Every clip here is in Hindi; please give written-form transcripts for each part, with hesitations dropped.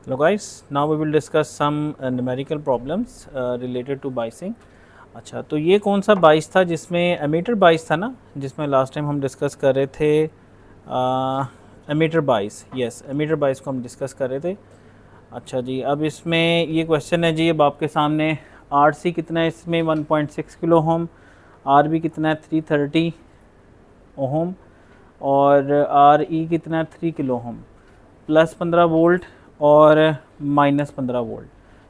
Hello guys, now we will discuss some numerical problems related to biasing. अच्छा, तो ये कौन सा बाइस था जिसमें एमीटर बाइस था ना, जिसमें लास्ट टाइम हम डिस्कस कर रहे थे एमीटर बाइस। यस, एमीटर बाइस को हम डिस्कस कर रहे थे। अच्छा जी, अब इसमें ये क्वेश्चन है जी, अब आपके सामने आर सी कितना है इसमें 1.6 किलो ओम, आर बी कितना है 330 ओम और आर ई कितना है 3 किलो ओम, प्लस 15 वोल्ट और माइनस 15 वोल्ट।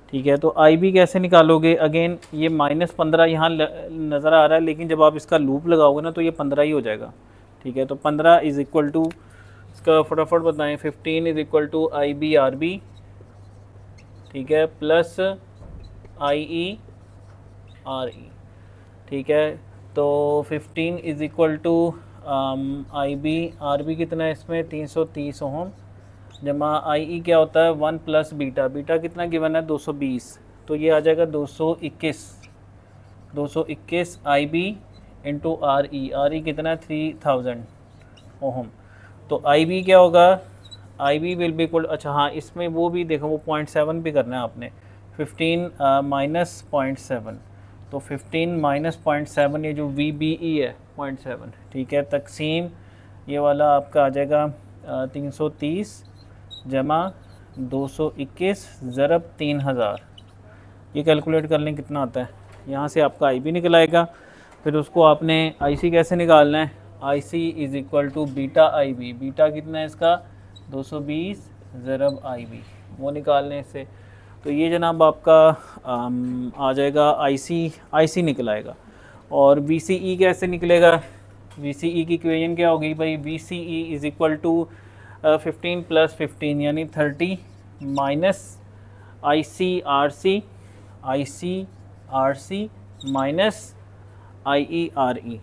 ठीक है, तो आई बी कैसे निकालोगे? अगेन ये माइनस 15 यहाँ नज़र आ रहा है, लेकिन जब आप इसका लूप लगाओगे ना तो ये 15 ही हो जाएगा। ठीक है, तो 15 इज़ इक्वल टू, इसका फटाफट बताएं, 15 is equal to I B R B, ठीक है, प्लस आई ई आर ई। ठीक है, तो 15 is equal to I B R B कितना है इसमें 330 ओम, जमा आई ई क्या होता है 1 प्लस बीटा, बीटा कितना गिवन है 220, तो ये आ जाएगा 221 आई बी इंटू आर ई कितना है 3000 ओम। तो आई बी क्या होगा, आई बी विल बी इक्वल, अच्छा हाँ इसमें वो भी देखो, वो 0.7 भी करना है आपने, 15 माइनस 0.7, तो 15 माइनस 0.7, ये जो वी बी ई है 0.7, ठीक है, तकसीम ये वाला आपका आ जाएगा 330 जमा 221 ज़रब 3000। ये कैलकुलेट कर लें कितना आता है, यहाँ से आपका आई बी निकल आएगा। फिर उसको आपने आई सी कैसे निकालना है, I C is equal to beta I B, beta कितना है इसका 220 ज़रब आई बी, वो निकालने से तो ये जनाब आपका आ जाएगा आई सी निकल आएगा। और वी सी ई कैसे निकलेगा, वी सी ई की इक्वेशन क्या होगी भाई, V C E is equal to 15 plus 15 यानी 30 minus I C R C minus I E R E,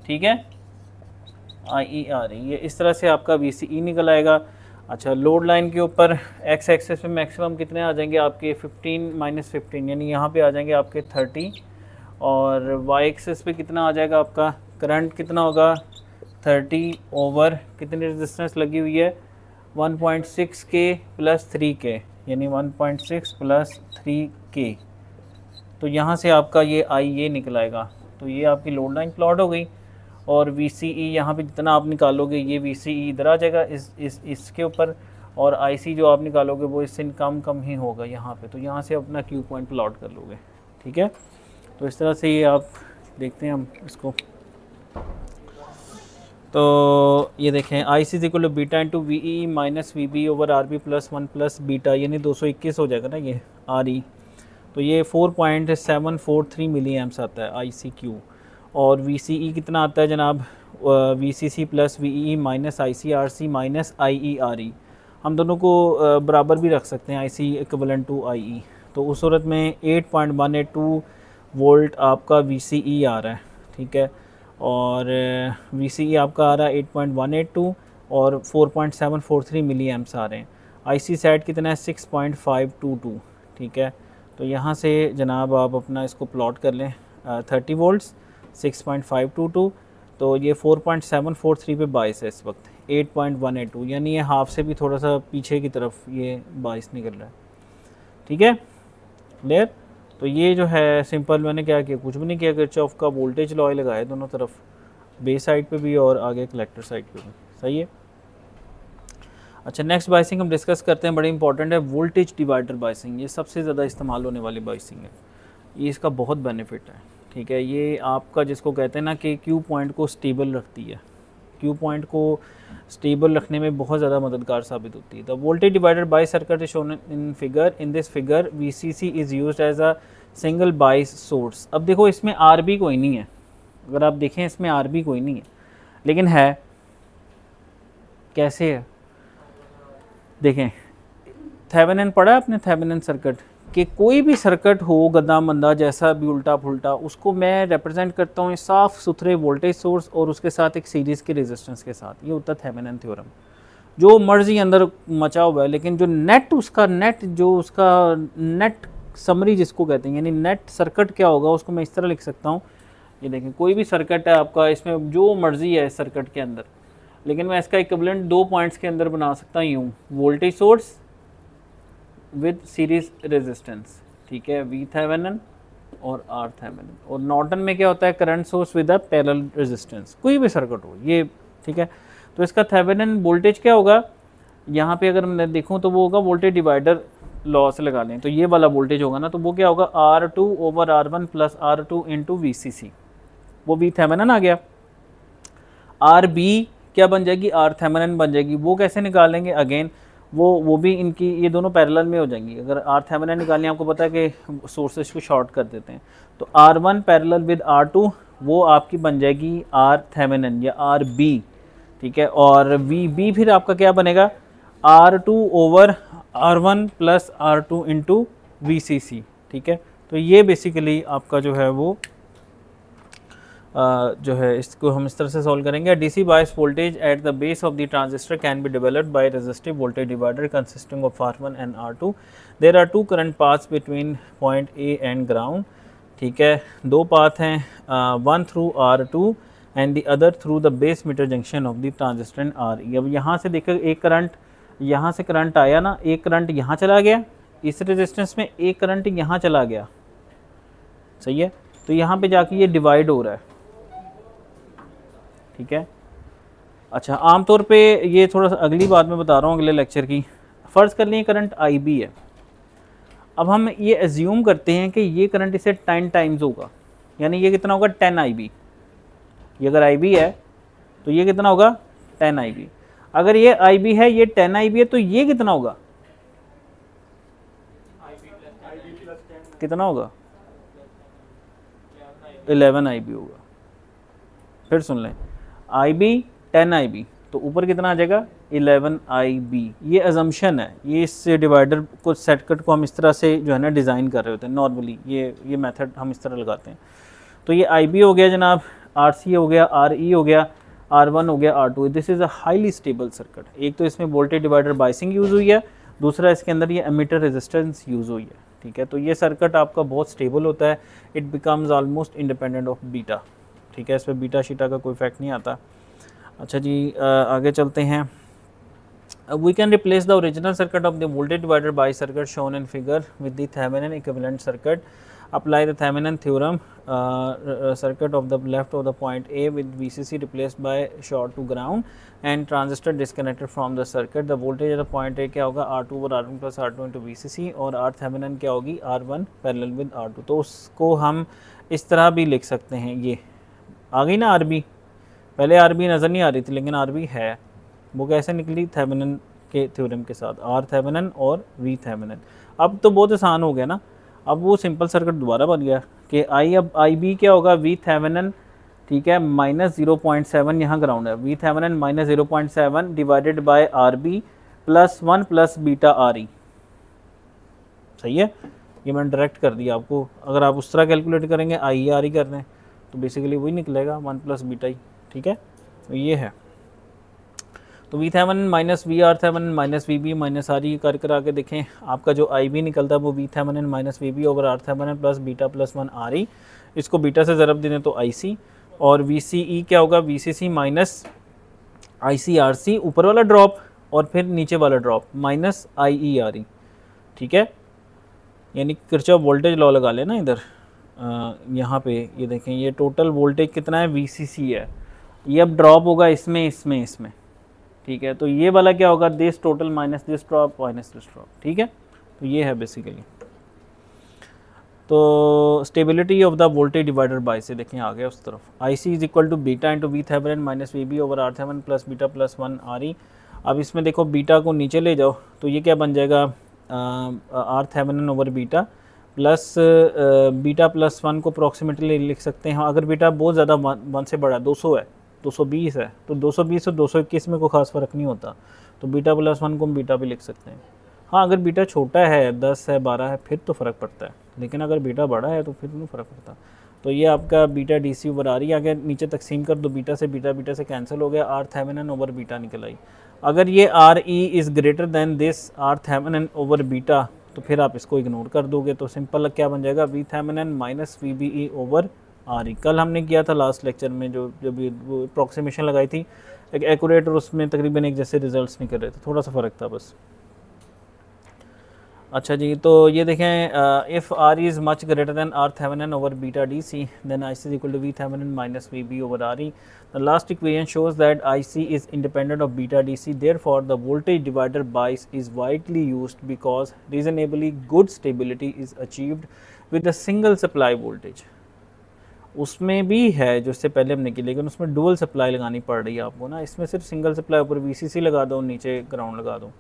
ठीक है, आई ई आर ई, ये इस तरह से आपका वी सी ई निकल आएगा। अच्छा, लोड लाइन के ऊपर एक्स एक्सेस पे मैक्सिमम कितने आ जाएंगे आपके 15 माइनस 15 यानी यहाँ पे आ जाएंगे आपके 30, और वाई एक्सेस पे कितना आ जाएगा आपका करंट कितना होगा 30 ओवर कितनी रेजिस्टेंस लगी हुई है 1.6 के प्लस 3 के, यानी 1.6 प्लस 3 के, तो यहाँ से आपका ये आई ये निकल आएगा। तो ये आपकी लोड लाइन प्लॉट हो गई। और वी सी ई यहाँ पर जितना आप निकालोगे ये वी सी ई इधर आ जाएगा इसके ऊपर, और आई सी जो आप निकालोगे वो इससे कम ही होगा यहाँ पे, तो यहाँ से अपना क्यू पॉइंट प्लॉट कर लोगे। ठीक है, तो इस तरह से ये आप देखते हैं हम इसको। तो ये देखें I C is equal to beta into V E minus V B over R B plus 1 plus beta, यानी 221 हो जाएगा ना ये आर ई, तो ये 4.743 मिली एम्स आता है आई सी क्यू। और वी सी ई कितना आता है जनाब, V C C plus V E minus I C R C minus I E R E, हम दोनों को बराबर भी रख सकते हैं, आई सी इक्वलेंट टू आई ई। तो उस सूरत में 8.182 वोल्ट आपका वी सी ई आ रहा है। ठीक है, और वी सी ई आपका आ रहा है 8.182 और 4.743 मिली एम्स आ रहे हैं। आई सी सेट कितना है 6.522। ठीक है, तो यहाँ से जनाब आप अपना इसको प्लॉट कर लें 30 वोल्ट्स 6.522, तो ये 4.743 पे 22 है इस वक्त, 8.182, यानी ये हाफ से भी थोड़ा सा पीछे की तरफ ये 22 निकल रहा है। ठीक है, क्लियर। तो ये जो है सिंपल, मैंने क्या किया, कुछ भी नहीं किया, किरचॉफ का वोल्टेज लॉ लगाया दोनों तरफ, बेस साइड पे भी और आगे कलेक्टर साइड पे भी। सही है। अच्छा, नेक्स्ट बाइसिंग हम डिस्कस करते हैं, बड़ी इंपॉर्टेंट है, वोल्टेज डिवाइडर बाइसिंग। ये सबसे ज़्यादा इस्तेमाल होने वाली बाइसिंग है, ये इसका बहुत बेनिफिट है। ठीक है, ये आपका जिसको कहते हैं ना कि क्यू पॉइंट को स्टेबल रखती है, क्यू पॉइंट को स्टेबल रखने में बहुत ज़्यादा मददगार साबित होती है। The voltage divider bias circuit is shown in figure, in this figure V C C is used as a single bias source. अब देखो इसमें आर बी कोई नहीं है, अगर आप देखें इसमें आर बी कोई नहीं है, लेकिन है, कैसे है देखें, थेवेनिन पढ़ा है आपने, थेवेनिन सर्किट, कि कोई भी सर्किट हो गद्दा मंदा जैसा भी उल्टा फुल्टा, उसको मैं रिप्रेजेंट करता हूँ साफ़ सुथरे वोल्टेज सोर्स और उसके साथ एक सीरीज़ के रेजिस्टेंस के साथ। ये होता है थेवेनिन थ्योरम। जो मर्जी अंदर मचा हुआ है, लेकिन जो नेट उसका नेट समरी जिसको कहते हैं, यानी नेट सर्किट क्या होगा, उसको मैं इस तरह लिख सकता हूँ। ये देखें, कोई भी सर्किट है आपका, इसमें जो मर्जी है सर्किट के अंदर, लेकिन मैं इसका इक्विवेलेंट 2 पॉइंट्स के अंदर बना सकता हूँ यूँ, voltage source with series resistance, ठीक है, वी थेवेनिन और आर थेवेनिन। और नॉर्टन में क्या होता है, current source with a parallel resistance, कोई भी सर्किट हो ये, ठीक है। तो इसका थेवेनिन वोल्टेज क्या होगा, यहाँ पे अगर मैं देखूँ तो वो होगा वोल्टेज डिवाइडर लॉ से लगा लें तो ये वाला वोल्टेज होगा ना, तो वो क्या होगा R2 over R1 plus R2 into VCC, वो वी थेवेनिन आ गया। RB क्या बन जाएगी, आर थेवेनिन बन जाएगी। वो कैसे निकालेंगे, अगेन वो भी इनकी ये दोनों पैरेलल में हो जाएंगी। अगर आर थेवेनिन निकालनी आपको पता है कि सोर्सेज को शॉर्ट कर देते हैं, तो R1 पैरेलल विद R2 वो आपकी बन जाएगी आर थेवेनिन या RB, ठीक है। और VB फिर आपका क्या बनेगा, R2 over R1 plus R2 into VCC, ठीक है। तो ये बेसिकली आपका जो है वो जो है इसको हम इस तरह से सॉल्व करेंगे। DC bias voltage at the base of the transistor can be developed by resistive voltage divider consisting of R1 and R2। There are two current paths between point A and ground, ठीक है। दो पाथ हैं, one through R2 and the other through the base emitter junction of the transistor in RE। अब यहाँ से देखो एक करंट यहाँ से करंट आया ना, एक करंट यहाँ चला गया इस रेजिस्टेंस में, एक करंट यहाँ चला गया, सही है। तो यहाँ पे जाके ये डिवाइड हो रहा है, ठीक है। अच्छा, आमतौर पे ये थोड़ा सा अगली बात मैं बता रहा हूँ अगले लेक्चर की। फ़र्ज़ कर लें करंट IB है, अब हम ये एज्यूम करते हैं कि ये करंट इसे 10 टाइम्स होगा, यानी ये कितना होगा 10 IB। ये अगर IB है तो ये कितना होगा 10 IB। अगर ये IB है, ये 10 IB है, तो ये कितना होगा, कितना होगा 11 IB होगा। फिर सुन लें, IB 10 IB, तो ऊपर कितना आ जाएगा 11 IB। ये अजम्पशन है, ये इस डिवाइडर को सर्किट को हम इस तरह से जो है ना डिज़ाइन कर रहे होते हैं नॉर्मली, ये मेथड हम इस तरह लगाते हैं। तो ये IB हो गया जनाब, RC हो गया, RE हो गया, R1 हो गया, R2। This is a highly stable circuit. एक तो इसमें वोल्टेज डिवाइडर बाइसिंग यूज़ हुई है, दूसरा इसके अंदर ये एमीटर रेजिस्टेंस यूज़ हुई है, ठीक है। तो ये सर्किट आपका बहुत स्टेबल होता है, it becomes almost independent of beta, ठीक है। इस पर बीटा शीटा का कोई इफेक्ट नहीं आता। अच्छा जी, आगे चलते हैं। We can replace the original circuit of the voltage divider bias circuit shown in figure with the Thevenin equivalent circuit. Apply the Thevenin theorem. Circuit of the left of the point A with VCC replaced by short to ground and transistor disconnected from the circuit. The voltage at the point A क्या होगा R2 over R1 plus R2 into VCC, और R Thevenin क्या होगी R1 parallel with R2। तो उसको हम इस तरह भी लिख सकते हैं। ये आ गई ना RB, पहले RB नज़र नहीं आ रही थी लेकिन RB है, वो कैसे निकली Thevenin के थ्योरम के साथ, R Thevenin और V Thevenin। अब तो बहुत आसान हो गया ना, अब वो सिंपल सर्किट दोबारा बन गया कि अब IB क्या होगा V Thevenin, ठीक है, माइनस 0.7 यहाँ ग्राउंड है, V Thevenin minus 0.7 divided by RB plus 1 plus beta RE, सही है। ये मैंने डायरेक्ट कर दिया आपको, अगर आप उस तरह कैलकुलेट करेंगे IE कर दें तो बेसिकली वही निकलेगा 1 प्लस बीटा ही, ठीक है। तो ये है, तो V Thevenin minus VR Thevenin minus VB minus RE कर आके देखें, आपका जो IB निकलता है वो V Thevenin minus VB over R Thevenin plus beta plus 1 RE। इसको बीटा से ज़रब दें तो IC, और VCE क्या होगा VCC माइनस IC RC, ऊपर वाला ड्रॉप और फिर नीचे वाला ड्रॉप माइनस IE RE, ठीक है। यानी किरचॉफ वोल्टेज लॉ लगा लेना इधर, यहाँ पे ये देखें, ये टोटल वोल्टेज कितना है VCC है, ये अब ड्रॉप होगा इसमें, ठीक है। तो ये वाला क्या होगा this total minus this drop minus this drop, ठीक है। तो ये है बेसिकली। तो stability of the voltage divider bias से देखें आ गया उस तरफ, IC is equal to beta into V Thevenin minus VB over R Thevenin plus beta plus 1 RE। अब इसमें देखो बीटा को नीचे ले जाओ तो ये क्या बन जाएगा R Thevenin over beta plus beta plus 1 को अप्रॉक्सीमेटली लिख सकते हैं। अगर बीटा बहुत ज़्यादा 1 से बड़ा 200 है 220 है तो 220 और 221 में कोई ख़ास फ़र्क नहीं होता, तो बीटा प्लस 1 को हम बीटा भी लिख सकते हैं। हाँ, अगर बीटा छोटा है 10 है 12 है फिर तो फ़र्क पड़ता है, लेकिन अगर बीटा बड़ा है तो फिर नहीं फ़र्क पड़ता। तो ये आपका बीटा DC ओवर RE आ गया, नीचे तकसीम कर दो बीटा से कैंसिल हो गया, R Thevenin ओवर बीटा निकल आई। अगर ये RE is greater than this R Thevenin over beta तो फिर आप इसको इग्नोर कर दोगे, तो सिंपल क्या बन जाएगा V Thevenin minus VBE over RE। कल हमने किया था लास्ट लेक्चर में जो जब वो अप्रॉक्सीमेशन लगाई थी एक एक्यूरेट, और उसमें तकरीबन एक जैसे रिजल्ट्स निकल रहे थे, थोड़ा सा फ़र्क था बस। अच्छा जी, तो ये देखें, if R is much greater than R Thevenin over beta D C then I C is equal to V Thevenin minus V B over R E. The last equation shows that I C is independent of beta D C, therefore the voltage divider bias is widely use because reasonably good stability is achieved with a single supply voltage. उसमें भी है जो इससे पहले हमने की, लेकिन उसमें डुअल सप्लाई लगानी पड़ रही है आपको ना, इसमें सिर्फ सिंगल सप्लाई, ऊपर वी सी सी लगा दो, नीचे ग्राउंड लगा दो।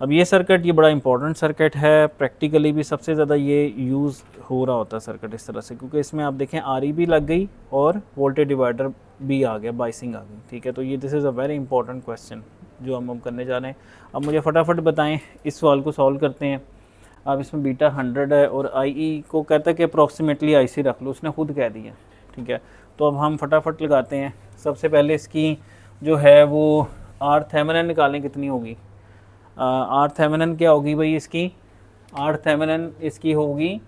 अब ये सर्किट, ये बड़ा इंपॉर्टेंट सर्किट है, प्रैक्टिकली भी सबसे ज़्यादा ये यूज़ हो रहा होता है सर्किट इस तरह से, क्योंकि इसमें आप देखें आर ई भी लग गई और वोल्टेज डिवाइडर भी आ गया, बाइसिंग आ गई, ठीक है। तो ये this is a very important question जो हम करने जा रहे हैं। अब मुझे फटाफट बताएं, इस सवाल को सॉल्व करते हैं। अब इसमें बीटा 100 है और आई ई को कहता है कि अप्रॉक्सीमेटली आई सी रख लो, उसने खुद कह दिया, ठीक है। तो अब हम फटाफट लगाते हैं। सबसे पहले इसकी जो है वो आर थेवेनिन निकालें, कितनी होगी। आर थेवेनिन क्या होगी भाई इसकी, आर थेवेनिन इसकी होगी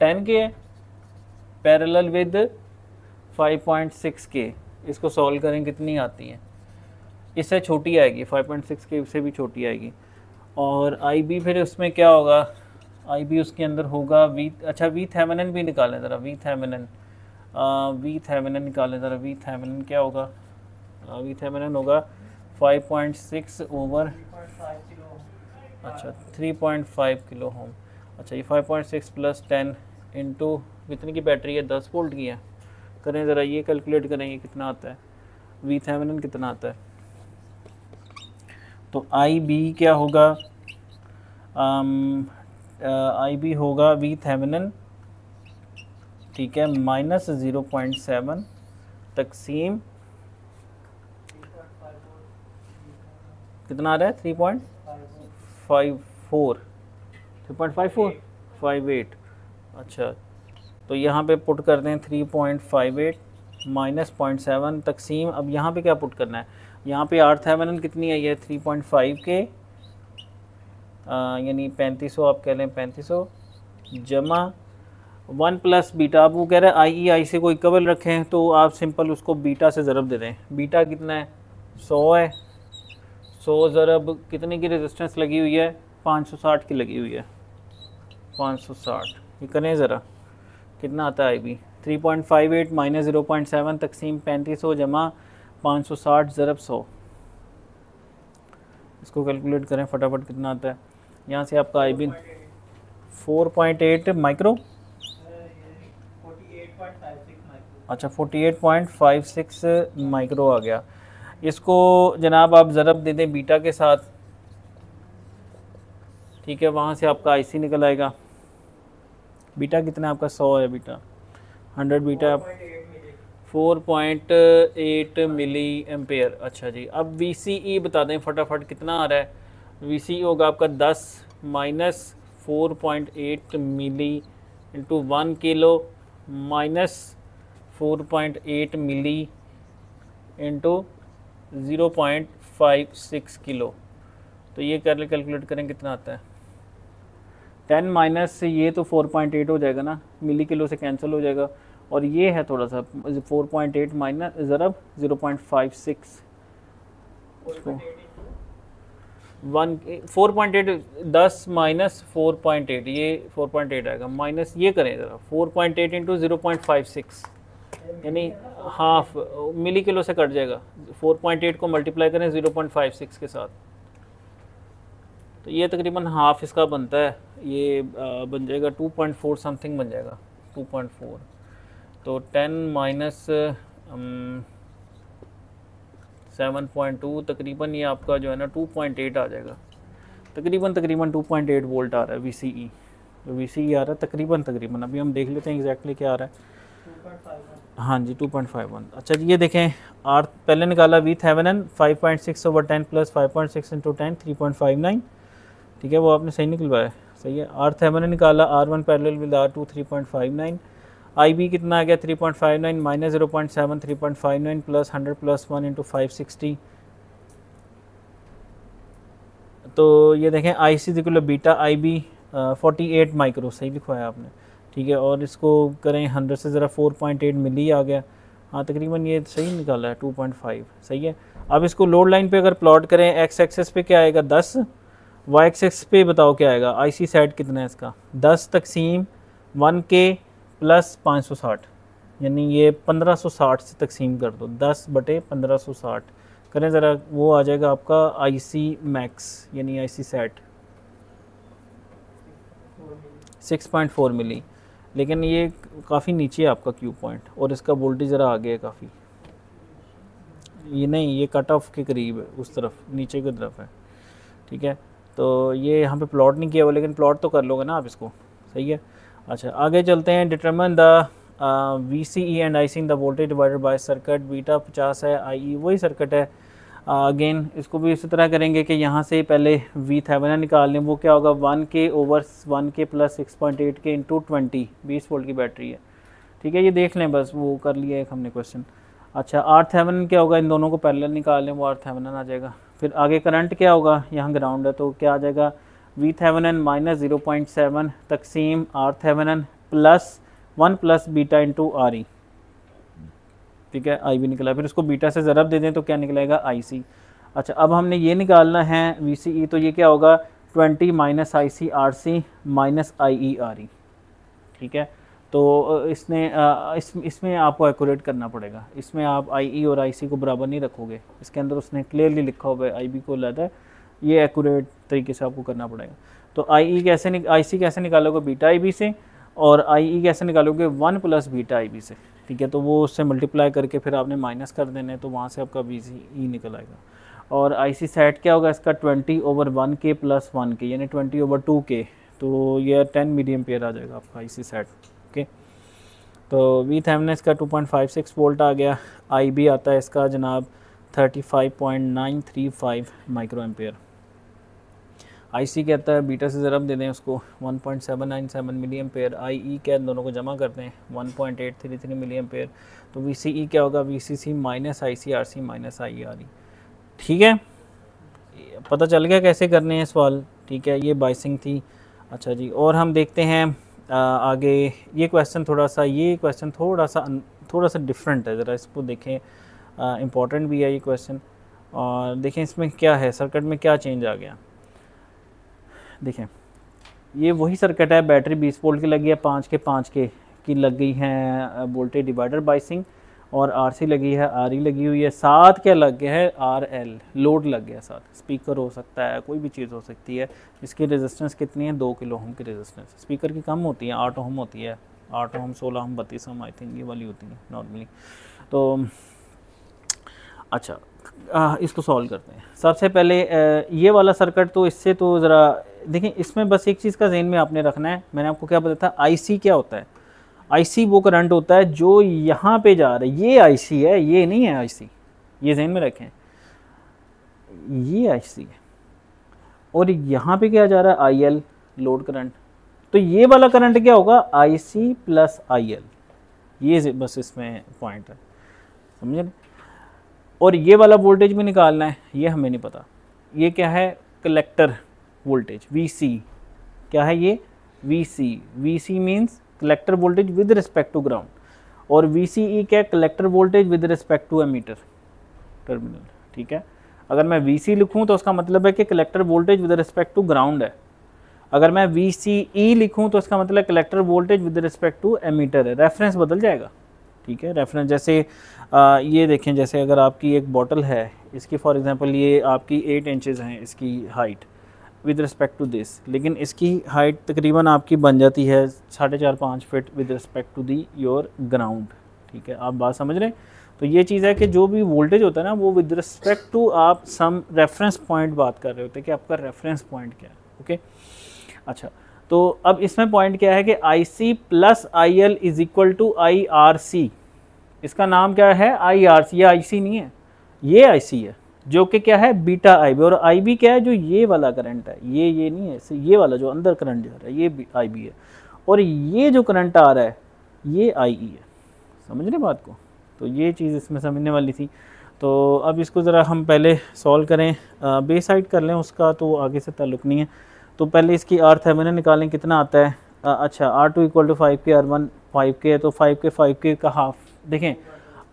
10 के पैरेलल विद 5.6 के। इसको सॉल्व करें कितनी आती है, इससे छोटी आएगी, 5.6 के से भी छोटी आएगी। और आई बी फिर उसमें क्या होगा, आई बी उसके अंदर होगा वी, अच्छा वी थेवेनिन भी निकालें ज़रा, वी थेवेनिन निकालें ज़रा, वी थेवेनिन क्या होगा, वी थेवेनिन होगा 5.6 ओवर, अच्छा 3.5 किलो होम। अच्छा ये 5.6 प्लस 10 इंटू कितनी की बैटरी है, 10 वोल्ट की है। करें ज़रा ये कैलकुलेट करें, ये कितना आता है, वी थेवेनिन कितना आता है। तो आई बी क्या होगा, आई बी होगा वी थेवेनिन, ठीक है, माइनस 0.7 तकसीम कितना आ रहा है, 3.58। अच्छा तो यहाँ पे पुट करते हैं 3.58 माइनस 0.7 तकसीम, अब यहाँ पे क्या पुट करना है, यहाँ पे आर थेवेनिन कितनी है, ये 3.5 के, यानी 3500 आप कह लें, 3500 जमा 1 प्लस बीटा। अब वो कह रहे हैं आई से कोई कबल रखें, तो आप सिंपल उसको बीटा से ज़रब दे दें। बीटा कितना है, 100 है, 100 ज़रब कितने की रेजिस्टेंस लगी हुई है, 560 की लगी हुई है, 560। ये करें ज़रा कितना आता है आई बी, 3.58 माइनस 0.7 तकसीम 3500 जमा 560 ज़रब 100। इसको कैलकुलेट करें फटाफट कितना आता है। यहाँ से आपका आई बी 4.8 माइक्रो, अच्छा 48.56 माइक्रो आ गया। इसको जनाब आप ज़रब दे दें बीटा के साथ, ठीक है, वहाँ से आपका आईसी निकल आएगा। बीटा कितना आपका 100 है, बीटा 100 बीटा 4.8 मिली एम्पेयर। अच्छा जी, अब वी सी ई बता दें फटाफट कितना आ रहा है। वी सी ई होगा आपका 10 माइनस 4.8 मिली इंटू 1 किलो माइनस 4.8 मिली इंटू 0.56 किलो। तो ये कैलकुलेट करें कितना आता है, 10 माइनस ये तो 4.8 हो जाएगा ना, मिली किलो से कैंसिल हो जाएगा, और ये है थोड़ा सा 4.8 माइनस ज़रब 0.56, 4.8 10 माइनस 4.8, ये 4.8 आएगा, माइनस ये करें ज़रा 4.8 इंटू 0.56, यानी हाफ मिली किलो से कट जाएगा। 4.8 को मल्टीप्लाई करें 0.56 के साथ, तो ये तकरीबन हाफ इसका बनता है, ये बन जाएगा 2.4 समथिंग बन जाएगा, 2.4। तो 10 माइनस 7.2 तकरीबन ये आपका जो है ना 2.8 आ जाएगा, तकरीबन 2.8 वोल्ट आ रहा है VCE, तो VCE आ रहा है तकरीबन। अभी हम देख लेते हैं एग्जैक्टली क्या आ रहा है। 2.51, हाँ जी 2.51। अच्छा जी ये देखें, आर पहले निकाला V Thevenin 5.6 over 10 plus 5.6 into 10 3.59, ठीक है, वो आपने सही निकलवाया, सही है। आर थेवेनिन निकाला R1 parallel with R2 3.59, I B कितना आ गया 3.59 माइनस 0.7 3.59 प्लस 100 प्लस 1 इंटू 560। तो ये देखें I C equal beta I B 48 micro, सही लिखवाया आपने, ठीक है। और इसको करें 100 से ज़रा 4.8 मिली आ गया, हाँ तकरीबन ये सही निकाला है 2.5, सही है। अब इसको लोड लाइन पे अगर प्लॉट करें, एक्स एक्सेस पे क्या आएगा 10, वाई एक्सिस पे बताओ क्या आएगा, आईसी सेट कितना है इसका 10 तकसीम 1K प्लस 560, यानी ये 1560 से तकसीम कर दो, 10/1560 करें ज़रा, वो आ जाएगा आपका आईसी मैक्स यानी आईसी सेट 6.4 मिली, लेकिन ये काफ़ी नीचे है आपका क्यू पॉइंट और इसका वोल्टेज ज़रा आगे है काफ़ी, ये नहीं, ये कट ऑफ के करीब है, उस तरफ नीचे की तरफ है, ठीक है। तो ये यहाँ पे प्लॉट नहीं किया हुआ, लेकिन प्लॉट तो कर लोगे ना आप इसको, सही है। अच्छा आगे चलते हैं, determine the VCE and IC in the voltage divided by circuit, beta 50 है, IE वही सर्किट है। अगेन इसको भी इसी तरह करेंगे कि यहाँ से पहले वी थेवेनिन निकाल लें, वो क्या होगा 1K over 1K plus 6.8K into 20 volt की बैटरी है, ठीक है। ये देख लें बस, वो कर लिया एक हमने क्वेश्चन। अच्छा आर थेवेनिन क्या होगा, इन दोनों को पैरेलल निकाल लें, वो आर थेवेनिन आ जाएगा। फिर आगे करंट क्या होगा, यहाँ ग्राउंड है तो क्या आ जाएगा, वी थेवेनिन माइनस 0.7 तकसीम R Thevenin plus 1 plus beta into RE, ठीक है। आई भी निकला, फिर उसको बीटा से ज़रब दे दें तो क्या निकलेगा IC। अच्छा अब हमने ये निकालना है VCE, तो ये क्या होगा 20 minus IC RC minus IE RE, ठीक है। तो इसमें आपको एक्यूरेट करना पड़ेगा, इसमें आप IE और IC को बराबर नहीं रखोगे, इसके अंदर उसने क्लियरली लिखा हुआ है IB को लेता है, ये एक्यूरेट तरीके से आपको करना पड़ेगा। तो IC कैसे निकालोगे, बीटा IB से, और IE कैसे निकालोगे 1 प्लस बीटा IB से, ठीक है। तो वो उससे मल्टीप्लाई करके फिर आपने माइनस कर देना है, तो वहाँ से आपका VCE निकल आएगा। और IC सेट क्या होगा इसका 20 ओवर 1K प्लस 1K यानी 20 ओवर 2K, तो ये 10 मिली एम्पियर आ जाएगा आपका IC सेट, ओके। तो वी थेवेनिन इसका 2.56 वोल्ट आ गया, IB आता है इसका जनाब 35.935 माइक्रो एम्पियर। IC कहता है बीटा से ज़रब दे दें उसको 1.797 मिली एम्पेयर, IE क्या, दोनों को जमा करते हैं 1.833 मिली एम्पेयर। तो VCE क्या होगा, VCC minus IC RC minus IE RE, ठीक है। पता चल गया कैसे करने हैं सवाल, ठीक है। ये बाइसिंग थी। अच्छा जी, और हम देखते हैं आगे ये क्वेश्चन थोड़ा सा डिफरेंट है, ज़रा इसको देखें, इम्पॉर्टेंट भी है ये क्वेश्चन। और देखें इसमें क्या है, सर्किट में क्या चेंज आ गया। देखें ये वही सर्किट है, बैटरी 20 वोल्ट की लगी है, 5 के की लग गई है वोल्टेज डिवाइडर बाइसिंग, और RC लगी है, RE लगी हुई है, साथ क्या लग गया है RL लोड लग गया, साथ स्पीकर हो सकता है, कोई भी चीज़ हो सकती है। इसकी रेजिस्टेंस कितनी है, 2 किलो ओम की रेजिस्टेंस, स्पीकर की कम होती है 8 ओम होती है, 8 ओम 16 ओम 32 ओम आई थिंक ये वाली होती है नॉर्मली। तो अच्छा इसको सॉल्व करते हैं। सबसे पहले ये वाला सर्किट, तो इससे तो ज़रा देखें, इसमें बस एक चीज़ का ज़हन में आपने रखना है, मैंने आपको क्या बताया था, IC क्या होता है, IC वो करंट होता है जो यहाँ पे जा रहा है, ये IC है, ये नहीं है IC, ये ज़हन में रखें, ये IC है, और यहाँ पे क्या जा रहा है IL लोड करंट, तो ये वाला करंट क्या होगा IC प्लस IL, ये बस इसमें पॉइंट है, समझे। और ये वाला वोल्टेज भी निकालना है, ये हमें नहीं पता, ये क्या है कलेक्टर वोल्टेज VC, क्या है ये VC means collector voltage with respect to ground, और VCE क्या है collector voltage with respect to emitter terminal, ठीक है। अगर मैं VC लिखूं तो उसका मतलब है कि collector voltage with respect to ground है, अगर मैं VCE लिखूं तो उसका मतलब collector voltage with respect to emitter है, रेफरेंस बदल जाएगा, ठीक है। रेफरेंस जैसे ये देखें, जैसे अगर आपकी एक बॉटल है, इसकी फॉर एग्जांपल ये आपकी 8 इंचेस हैं इसकी height with respect to this, लेकिन इसकी हाइट तकरीबन आपकी बन जाती है 4.5-5 feet with respect to the your ground, ठीक है। आप बात समझ रहे हैं। तो ये चीज़ है कि जो भी वोल्टेज होता है ना, वो विद रिस्पेक्ट टू आप सम रेफरेंस पॉइंट बात कर रहे होते हैं कि आपका रेफरेंस पॉइंट क्या है, ओके। अच्छा, तो अब इसमें पॉइंट क्या है कि IC plus IL is equal to IRC, इसका नाम क्या है IRC, ये IC नहीं है, ये IC है, जो कि क्या है बीटा IB, और IB क्या है, जो ये वाला करंट है, ये नहीं है, ये वाला जो अंदर करंट जा रहा है ये IB है, और ये जो करंट आ रहा है ये IE है, समझ रहे बात को। तो ये चीज़ इसमें समझने वाली थी। तो अब इसको ज़रा हम पहले सॉल्व करें, बे साइड कर लें उसका, तो आगे से ताल्लुक़ नहीं है। तो पहले इसकी R थेवेनिन निकालें, कितना आता है। अच्छा, R2 equal to 5K, R1 5K है, तो 5K का हाफ। देखें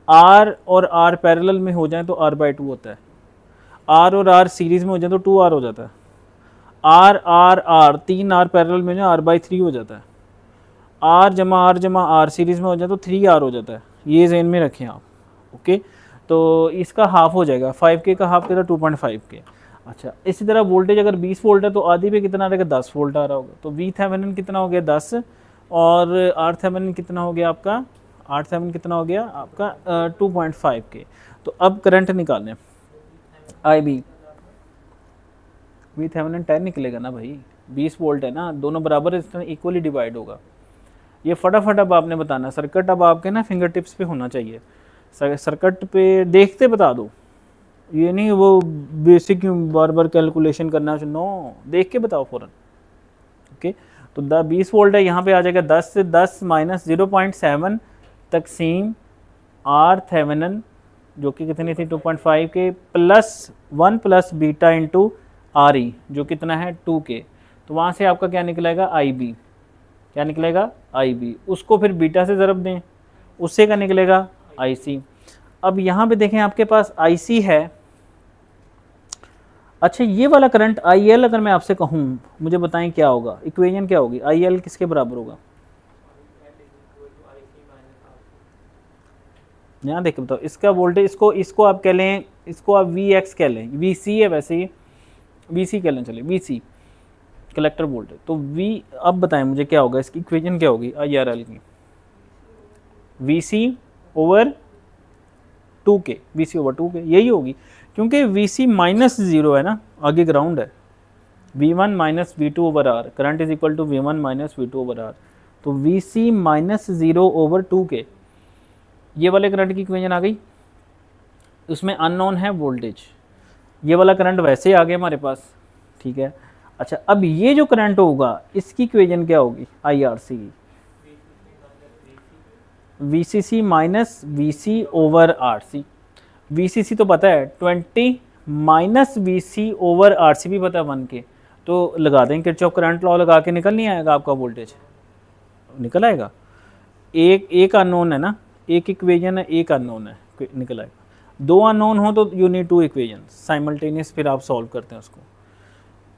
R और R पैरेलल में हो जाए तो R/2 होता है, R और R सीरीज़ में हो जाए तो 2R हो जाता है, R R R, 3 R parallel में जो r/3 हो जाता है, आर जमा आर सीरीज़ में हो जाता है तो 3r हो जाता है, ये ज़हन में रखें आप। ओके, तो इसका हाफ हो जाएगा, 5K का हाफ कितना 2.5K। अच्छा, इसी तरह वोल्टेज अगर 20 वोल्ट है तो आधी पे कितना आ रहेगा 10 वोल्ट आ रहा होगा, तो वी थेवेनिन कितना हो गया 10 और आर थेवेनिन कितना हो गया आपका, आर थेवेनिन कितना हो गया आपका 2.5K। तो अब करंट निकालें आई बी, वी थेवेनिन 10 निकलेगा ना भाई, 20 वोल्ट है ना, दोनों बराबर इक्वली डिवाइड होगा। ये फटाफट अब आपने बताना, सर्किट अब आपके ना फिंगर टिप्स पे होना चाहिए, सर्किट पे देखते बता दो, ये नहीं वो बेसिक बार बार कैलकुलेशन करना, नो देख के बताओ फ़ौरन। ओके, तो 20 वोल्ट है, यहाँ पे आ जाएगा 10 से 10 माइनस 0.7 तकसीम आर थेवेनिन जो कि कितनी थी 2.5 के plus 1 plus beta into R ई जो कितना है 2K। तो वहाँ से आपका क्या निकलेगा आई बी, क्या निकलेगा आई बी, उसको फिर बीटा से ज़रब दें, उससे क्या निकलेगा आई सी। अब यहाँ पे देखें आपके पास आई सी है। अच्छा, ये वाला करंट आई एल अगर मैं आपसे कहूँ मुझे बताएं क्या होगा, इक्वेशन क्या होगी, आई एल किसके बराबर होगा, यहाँ देख बताओ, इसका वोल्टेज इसको आप कह लें, इसको आप वी एक्स कह लें, वी सी है वैसे ही, वी सी कह लें, चलिए वी सी कलेक्टर वोल्टेज, तो वी, अब बताएं मुझे क्या होगा, इसकी इक्वेशन क्या होगी आई आर एल की, V C over 2K, V C over 2K यही होगी, क्योंकि वी सी माइनस 0 है ना, आगे ग्राउंड है, V1 minus V two over R, current is equal to V1 minus V two over R, तो V C minus 0 over 2K, ये वाले करंट की इक्वेशन आ गई, उसमें अननोन है वोल्टेज, ये वाला करंट वैसे आ गया हमारे पास, ठीक है। अच्छा, अब ये जो करंट होगा इसकी इक्वेशन क्या होगी आई आर सी की, V C C minus V C over R C, V C C तो पता है 20 minus V C over R C भी पता है 1K, तो लगा देंगे किरचॉफ करंट लॉ लगा के, निकल नहीं आएगा आपका वोल्टेज, निकल आएगा, एक अननोन है ना, एक इक्वेशन है, एक अननोन है, निकल आएगा। 2 अननोन हो तो यू नीड 2 इक्वेशन साइमल्टेनियस, फिर आप सॉल्व करते हैं उसको।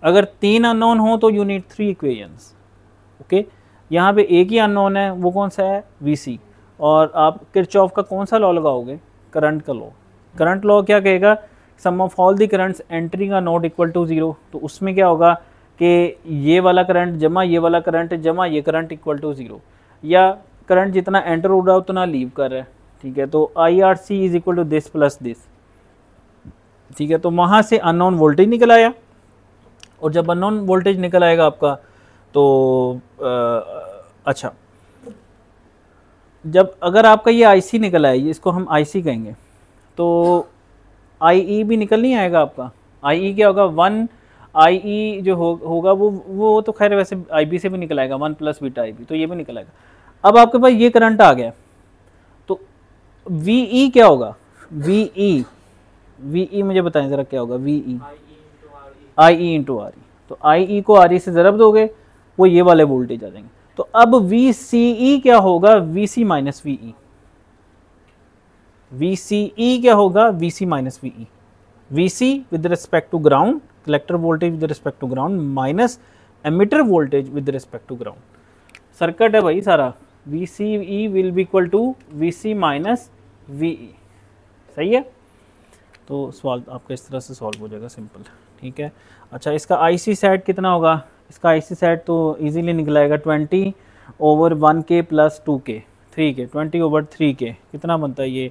अगर 3 अननोन हो तो यू नीड 3 इक्वेशंस। ओके, यहाँ पे एक ही अननोन है, वो कौन सा है वीसी, और आप किरचॉफ का कौन सा लॉ लगाओगे, करंट का लॉ। करंट लॉ क्या कहेगा, sum of all the currents entering are not equal to 0, तो उसमें क्या होगा कि ये वाला करंट जमा ये वाला करंट जमा ये करंट इक्वल टू 0, या करंट जितना एंटर हो रहा है उतना लीव कर रहा है, ठीक है। तो I R C is equal to this plus this, ठीक है। तो वहाँ से अननोन वोल्टेज निकल आया, और जब अननोन वोल्टेज निकल आएगा आपका तो अच्छा, जब अगर आपका ये आईसी निकल आए, इसको हम आईसी कहेंगे, तो आईई भी निकल नहीं आएगा आपका। आईई क्या होगा, 1 आईई जो होगा वो तो खैर वैसे आईबी से भी निकल आएगा, 1 प्लस बीटा आईबी, तो ये भी निकल आएगा। अब आपके पास ये करंट आ गया, तो वीई क्या होगा, वीई मुझे बताएं ज़रा क्या होगा, वीई आई इंटू आर ई, तो आई को आर ई से ज़रब दोगे वो ये वाले वोल्टेज आ जाएंगे। तो अब वी सी ई क्या होगा, V C minus V E, V C E क्या होगा, V C minus V E, V C with respect to ground, collector voltage with respect to ground minus emitter voltage with respect to ground. Circuit है भाई सारा, V C E will be equal to V C minus V E, सही है। तो सवाल आपका इस तरह से सॉल्व हो जाएगा, सिंपल, ठीक है। अच्छा, इसका आई सी सेट कितना होगा, इसका आई सी सेट तो इजीली निकलाएगा 20 over 1K plus 2K 3K, 20 over 3K कितना बनता है ये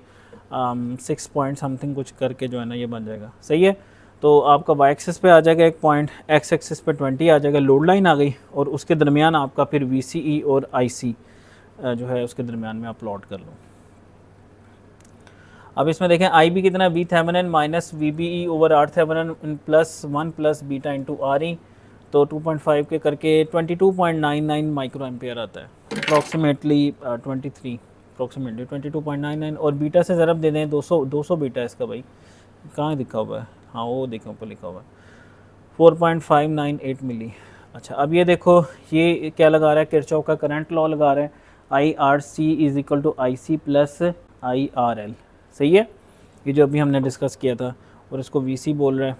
6 पॉइंट समथिंग कुछ करके जो है ना ये बन जाएगा, सही है। तो आपका वाई एक्सिस पे आ जाएगा 1 पॉइंट, एक्स एक्सिस पे 20 आ जाएगा, लोड लाइन आ गई, और उसके दरमियान आपका फिर VCE और IC जो है उसके दरमियान में आप प्लॉट कर लो। अब इसमें देखें आई बी कितना, V Thevenin minus V B E over R Thevenin plus 1 plus beta into R E, तो 2.5 के करके 22.99 माइक्रो एम्पेयर आता है, अप्रॉक्सीमेटली 23 अप्रॉक्सीमेटली 22.99, और बीटा से ज़रब दे दें 200 बीटा इसका, भाई कहाँ लिखा हुआ है, हाँ वो देखो ऊपर लिखा हुआ है 4.598 मिली। अच्छा, अब ये देखो ये क्या लगा रहा है, किरचॉफ का करंट लॉ लगा रहा है, I R C is equal to I C plus I R L, सही है, ये जो अभी हमने डिस्कस किया था, और इसको वी सी बोल रहा है।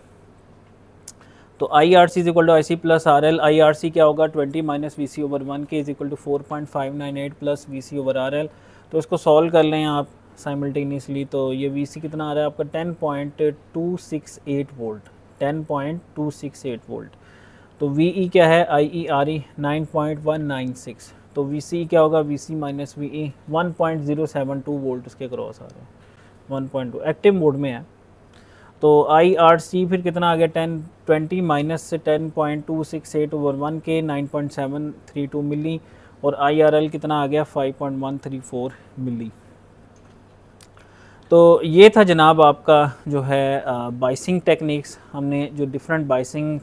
तो I R C is equal to I C plus R L. I R C क्या होगा 20 minus V C over 1 K is equal to 4.598 plus V C over R L. तो इसको सॉल्व कर लें आप साइमल्टेनियसली। तो ये वी सी कितना आ रहा है आपका 10.268 वोल्ट, 10.268 वोल्ट। तो वी ई क्या है, आई ई आर ई 9.196। तो वी सी क्या होगा, V C minus V E 1.072 volt उसके क्रॉस आ रहा है, 1.2 एक्टिव मोड में है। तो आई आर सी फिर कितना आ गया 20 माइनस से 10.268 ओवर 1 के 9.732 मिली। और आई आर एल कितना आ गया 5.134 मिली। तो ये था जनाब आपका जो है बाइसिंग टेक्निक्स। हमने जो डिफरेंट बाइसिंग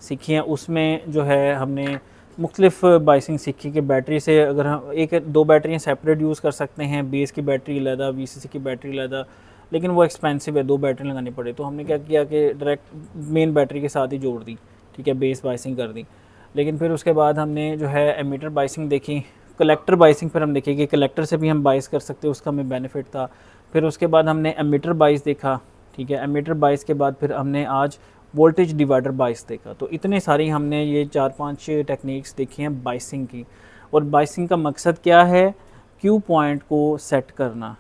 सीखी हैं उसमें जो है हमने मुख्तलिफ बाइसिंग सीखी कि बैटरी से अगर हम एक दो बैटरियाँ सेपरेट यूज़ कर सकते हैं, बेस की बैटरी अलहदा, वीसीसी की बैटरी अलहदा, लेकिन वो एक्सपेंसिव है, दो बैटरी लगानी पड़े। तो हमने क्या किया कि डायरेक्ट मेन बैटरी के साथ ही जोड़ दी, ठीक है, बेस बाइसिंग कर दी। लेकिन फिर उसके बाद हमने जो है एमीटर बाइसिंग देखी, कलेक्टर बाइसिंग फिर हम देखे कि कलेक्टर से भी हम बाइस कर सकते, उसका हमें बेनिफिट था। फिर उसके बाद हमने एमीटर बाइस देखा, ठीक है, एमीटर बाइस के बाद फिर हमने आज वोल्टेज डिवाइडर बाइस देखा। तो इतने सारी हमने ये 4-5 टेक्निक्स देखी हैं बाइसिंग की। और बाइसिंग का मकसद क्या है, क्यू पॉइंट को सेट करना।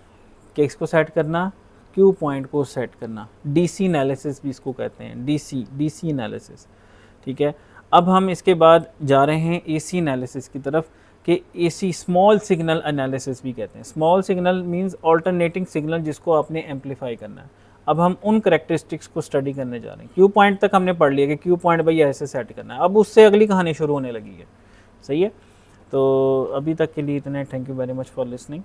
किसको सेट करना, क्यू पॉइंट को सेट करना। डीसी एनालिसिस भी इसको कहते हैं, डीसी एनालिसिस, ठीक है। अब हम इसके बाद जा रहे हैं एसी एनालिसिस की तरफ, कि एसी स्मॉल सिग्नल एनालिसिस भी कहते हैं। Small signal means alternating signal जिसको आपने एम्पलीफाई करना है। अब हम उन करेक्टरिस्टिक्स को स्टडी करने जा रहे हैं। क्यू पॉइंट तक हमने पढ़ लिया कि क्यू पॉइंट भाई ऐसे सेट करना है, अब उससे अगली कहानी शुरू होने लगी है, सही है। तो अभी तक के लिए इतने, thank you very much for listening.